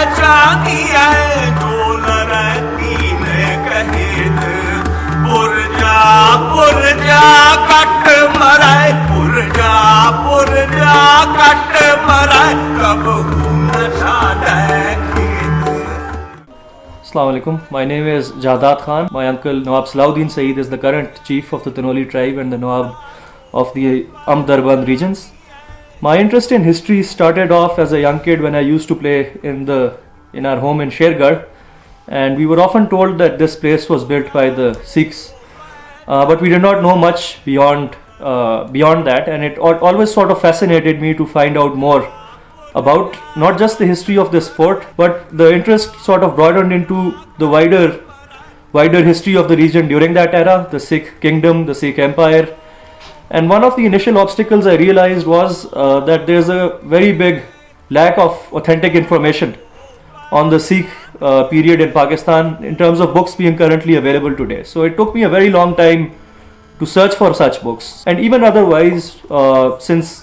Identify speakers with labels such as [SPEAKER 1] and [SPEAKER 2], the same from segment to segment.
[SPEAKER 1] पहचानिए जो लरै दीन कहेत पुरजा पुरजा कट मरै पुरजा पुरजा कट मरै कबहू न छाड़ै खेत.
[SPEAKER 2] Assalamu alaikum. My name is Jadat Khan. My uncle Nawab Salahuddin Saeed is the current chief of the Tanoli tribe and the Nawab of the Darband regions. My interest in history started off as a young kid when I used to play in our home in SHER GARH, and we were often told that this place was built by the Sikhs, but we did not know much beyond that, and it always sort of fascinated me to find out more about not just the history of this fort, but the interest sort of broadened into the wider history of the region during that era, the Sikh kingdom, the Sikh empire. And one of the initial obstacles I realized was that there's a very big lack of authentic information on the Sikh period in Pakistan in terms of books being currently available today. So it took me a very long time to search for such books. And even otherwise, since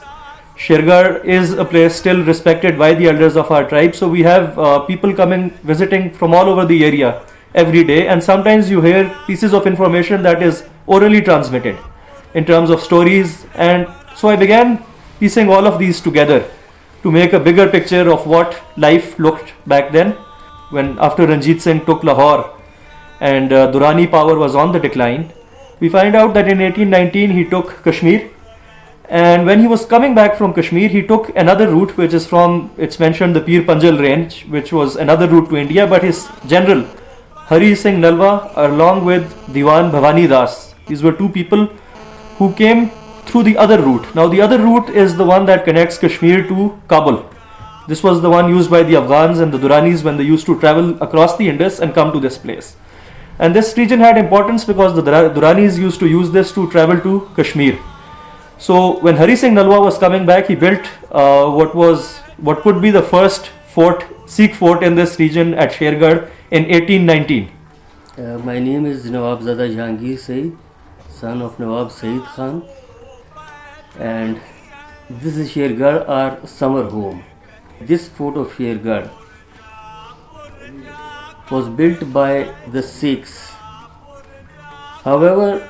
[SPEAKER 2] SHER GARH is a place still respected by the elders of our tribe, so we have people coming visiting from all over the area every day, and sometimes you hear pieces of information that is orally transmitted in terms of stories. And so I began piecing all of these together to make a bigger picture of what life looked back then, when after Ranjit Singh took Lahore and Durrani power was on the decline. We find out that in 1819 he took Kashmir, and when he was coming back from Kashmir, he took another route, which is from, it's mentioned, the Pir Panjal range, which was another route to India, but his general Singh Nalwa along with Diwan Bhavani Das, these were two people who came through the other route. Now the other route is the one that connects Kashmir to Kabul. This was the one used by the Afghans and the Durranis when they used to travel across the Indus and come to this place. And this region had importance because the Durranis used to use this to travel to Kashmir. So when Singh Nalwa was coming back, he built what could be the first Sikh fort in this region at SHER GARH in 1819.
[SPEAKER 3] My name is Nawab Zada Jahangir Saeed, son of Nawab Saeed Khan, and this is SHER GARH, our summer home. This fort of SHER GARH was built by the Sikhs. However,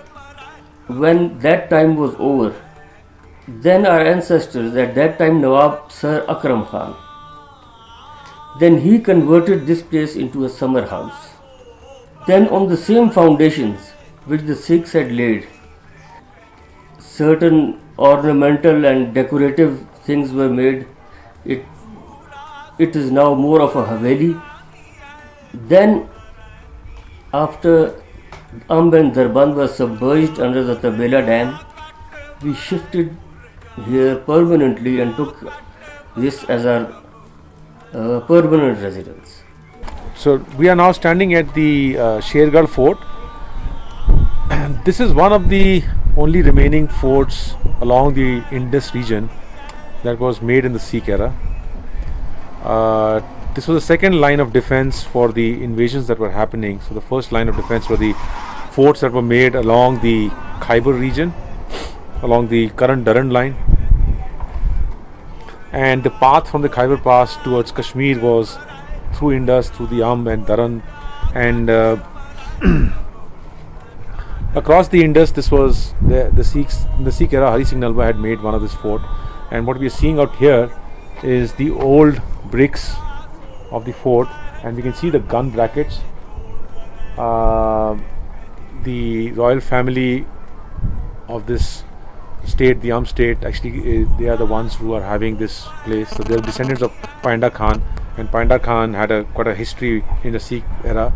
[SPEAKER 3] when that time was over, then our ancestors, at that time Nawab Sir Akram Khan, then he converted this place into a summer house. Then on the same foundations which the Sikhs had laid, certain ornamental and decorative things were made. It is now more of a haveli. Then after and Darband was submerged under the Tabela Dam, we shifted here permanently and took this as our permanent residence.
[SPEAKER 4] So we are now standing at the SHER GARH fort. This is one of the only remaining forts along the Indus region that was made in the Sikh era. This was the second line of defense for the invasions that were happening. So the first line of defense were the forts that were made along the Khyber region, along the current Durrani line, and the path from the Khyber Pass towards Kashmir was through Indus, through the and Durrani, and across the Indus. This was the Sikhs in the Sikh era. Singh Nalwa had made one of this fort, and what we are seeing out here is the old bricks of the fort, and we can see the gun brackets. The royal family of this state, the state, actually they are the ones who are having this place. So they are descendants of Painda Khan, and Painda Khan had quite a history in the Sikh era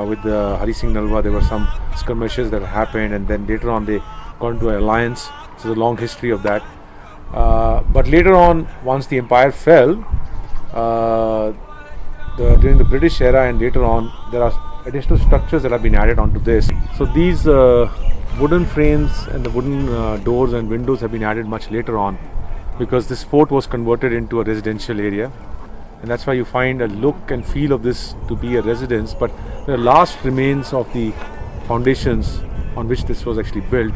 [SPEAKER 4] with the Singh Nalwa. There were some skirmishes that happened, and then later on they got into an alliance. So there's a long history of that. But later on, once the empire fell, during the British era, and later on, there are additional structures that have been added onto this. So these wooden frames and the wooden doors and windows have been added much later on, because this fort was converted into a residential area, and that's why you find a look and feel of this to be a residence. But the last remains of the foundations on which this was actually built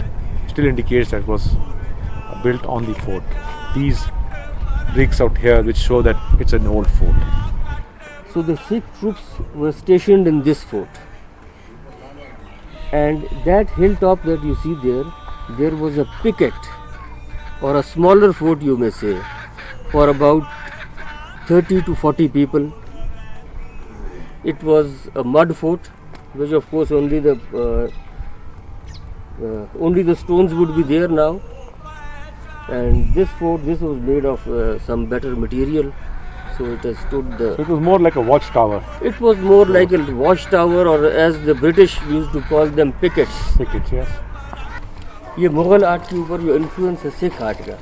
[SPEAKER 4] still indicates that it was built on the fort. These bricks out here which show that it's an old fort.
[SPEAKER 3] So the Sikh troops were stationed in this fort, and that hilltop that you see there was a picket, or a smaller fort you may say, for about 30 to 40 people. It was a mud fort, which of course only the stones would be there now. And this fort, this was made of some better material, so it has stood the.
[SPEAKER 4] So it was more like a watchtower.
[SPEAKER 3] It was more like a watchtower, or as the British used to call them, pickets.
[SPEAKER 4] Pickets, yes.
[SPEAKER 3] ये Mughal art के ऊपर जो influence है Sikh art का,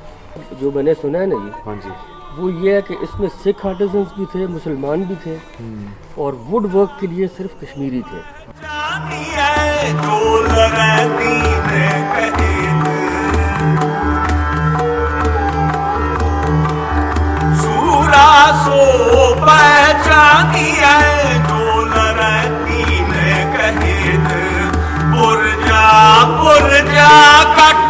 [SPEAKER 3] जो मैंने सुना है ना जी,
[SPEAKER 4] हाँ जी,
[SPEAKER 3] वो ये है कि इसमें सिख आर्टिजन्स भी थे, मुसलमान भी थे, और वुड वर्क के लिए सिर्फ कश्मीरी थे.
[SPEAKER 1] सूरा सो पहचानिए जो लरै दीन कहेत पुरजा पुरजा कट